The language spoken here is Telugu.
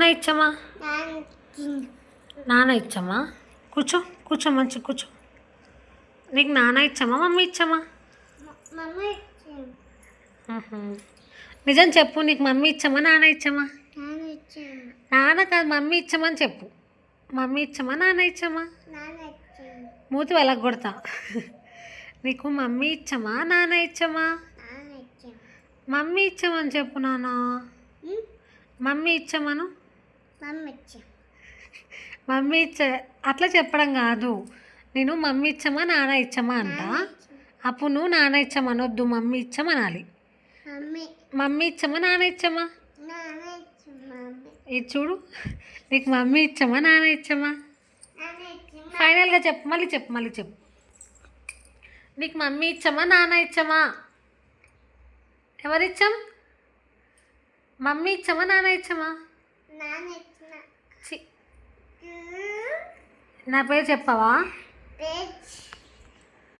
నాన్న ఇచ్చమ్మా? నాన్న ఇచ్చమ్మా. కూర్చో కూర్చో మంచి కూర్చో. నీకు నాన్న ఇచ్చమ్మా మమ్మీ ఇచ్చమ్మా? నిజం చెప్పు, నీకు మమ్మీ ఇచ్చమ్మా నాన్న ఇచ్చమ్మా? నాన్న కాదు మమ్మీ ఇచ్చమని చెప్పు. మమ్మీ ఇచ్చమ్మా నాన్న ఇచ్చమ్మా? మూతి వెళ్ళక కొడతా. నీకు మమ్మీ ఇచ్చమ్మా నాన్న ఇచ్చమ్మా? మమ్మీ ఇచ్చమని చెప్పు నాన్న. మమ్మీ ఇచ్చమను. మమ్మీ ఇచ్చ అట్లా చెప్పడం కాదు. నేను మమ్మీ ఇచ్చమా నాన్న ఇచ్చమా అంట. అప్పుడు నువ్వు నాన్న ఇచ్చమనొద్దు, మమ్మీ ఇచ్చమనాలి. మమ్మీ ఇచ్చమా నాన్న ఇచ్చమా? ఇది చూడు, నీకు మమ్మీ ఇచ్చమా నాన్న ఇచ్చమా? ఫైనల్గా చెప్పు, మళ్ళీ చెప్పు. నీకు మమ్మీ ఇచ్చమా నాన్న ఇచ్చమా? ఎవరిచ్చాం? మమ్మీ ఇచ్చమా నాన్న ఇచ్చమా? నా పేరు చెప్పవా?